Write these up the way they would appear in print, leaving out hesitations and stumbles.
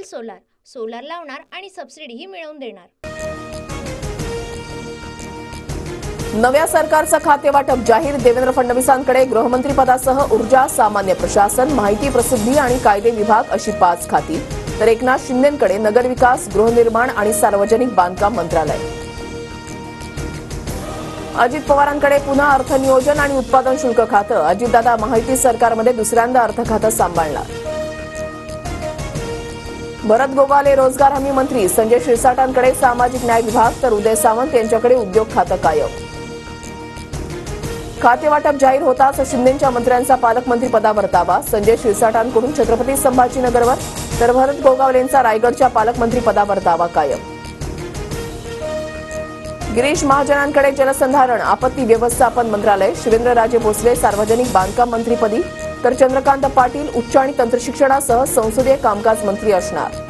Solar solar लावणार आणि सबसिडीही मिळवून देणार। नव्या सरकारचं खातेवाटप जाहीर। देवेंद्र फडणवीसांकडे गृहमंत्री पदासह ऊर्जा, सामान्य प्रशासन, माहिती प्रसिद्धी आणि कायदे विभाग अशी 5 खाती, तर एकनाथ शिंदेंकडे नगरविकास, गृहनिर्माण आणि सार्वजनिक बांधकाम मंत्रालय। अजित पवारांकडे पुन्हा अर्थ नियोजन आणि उत्पादन शुल्क खातं। अजितदादा माहिती सरकारमध्ये दुसऱ्यांदा अर्थ खातं सांभाळणार। भरत गोगावले रोजगार हमी मंत्री। संजय शिरसाटांकडे सामाजिक न्याय विभाग, तर उदय सामंत यांच्याकडे उद्योग खातं कायम। खातेवाटप जाहीर होताच शिंदेंच्या मंत्र्यांचा पालकमंत्री पदावर दावा। संजय शिरसाटांकडून छत्रपती संभाजीनगरवर, तर भरत गोगावलेंचा रायगडच्या पालकमंत्री पदावर दावा कायम। गिरीश महाजनांकडे जलसंधारण, आपत्ती व्यवस्थापन मंत्रालय। शिवेंद्रराजे भोसले सार्वजनिक बांधकाम मंत्रीपदी, तर चंद्रकांत पाटील उच्च आणि तंत्रशिक्षणासह संसदीय कामकाज मंत्री असणार।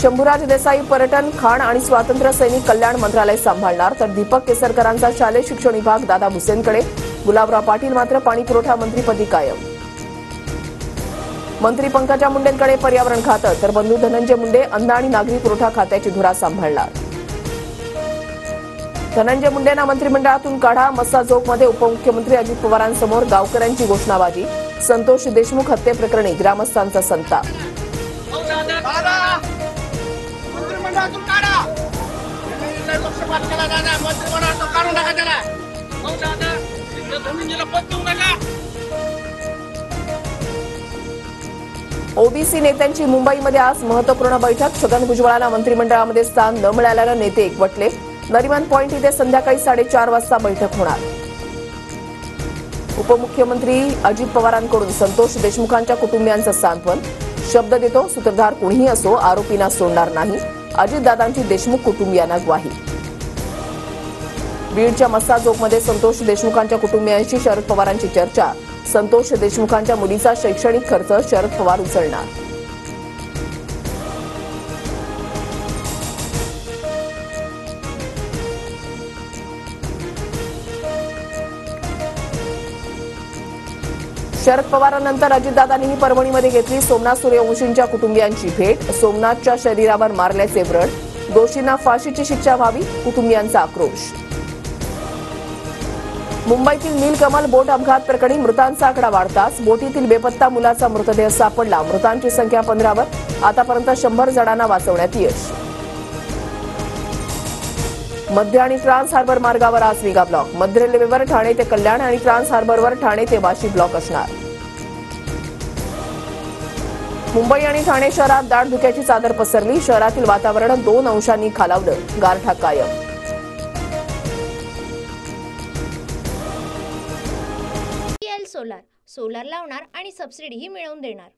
शंभूराज देसाई पर्यटन, खाण आणि स्वातंत्र्य सैनिक कल्याण मंत्रालय सांभाळणार, तर दीपक केसरकरांचा शालेय शिक्षण विभाग दादा भुसेंकडे। गुलाबराव पाटील मात्र पाणीपुरवठा मंत्रीपदी कायम। मंत्री पंकजा मुंडेंकडे पर्यावरण खातं, तर बंधू धनंजय मुंडे अन्न आणि नागरी पुरवठा खात्याची धुरा सांभाळणार। धनंजय मुंडेंना मंत्रिमंडळातून काढा। मस्साजोगमध्ये उपमुख्यमंत्री अजित पवारांसमोर गावकऱ्यांची घोषणाबाजी। संतोष देशमुख हत्येप्रकरणी ग्रामस्थांचा संताप। ओबीसी नेत्यांची मुंबईमध्ये आज महत्वपूर्ण बैठक। छगन भुजबळांना मंत्रिमंडळामध्ये स्थान न मिळाल्यानं नेते एकवटले। नरिमन पॉइंट इथे संध्याकाळी 4:30 वाजता बैठक होणार। उपमुख्यमंत्री अजित पवारांकडून संतोष देशमुखांच्या कुटुंबियांचं सांत्वन। शब्द देतो, सूत्रधार कुणीही असो, आरोपींना सोडणार नाही। अजितदादांची देशमुख कुटुंबियांना ग्वाही। बीडच्या मस्साजोगमध्ये संतोष देशमुखांच्या कुटुंबियांशी शरद पवारांची चर्चा। संतोष देशमुखांच्या मुलीचा शैक्षणिक खर्च शरद पवार उचलणार। शरद पवारांनंतर अजितदादांनीही परभणीमध्ये घेतली सोमनाथ सूर्यवंशींच्या कुटुंबियांची भेट। सोमनाथच्या शरीरावर मारल्याचे व्रण, दोषींना फाशीची शिक्षा व्हावी, कुटुंबियांचा आक्रोश। मुंबईतील नीलकमल बोट अपघात प्रकरणी मृतांचा आकडा वाढताच बोटीतील बेपत्ता मुलाचा मृतदेह सापडला। मृतांची संख्या 15वर, आतापर्यंत 100 जणांना वाचवण्यात यश। मध्य आणि ट्रान्स हार्बर मार्गावर आज मेगा ब्लॉक। मध्य रेल्वेवर ठाणे ते कल्याण आणि ट्रान्स हार्बरवर ठाणे ते वाशी ब्लॉक असणार। मुंबई आणि ठाणे शहरात दाट धुक्याची चादर पसरली। शहरातील वातावरण 2 अंशांनी खालावलं, गारठा कायम। सोलार सोलार लावणार आणि सबसिडीही मिळवून देणार।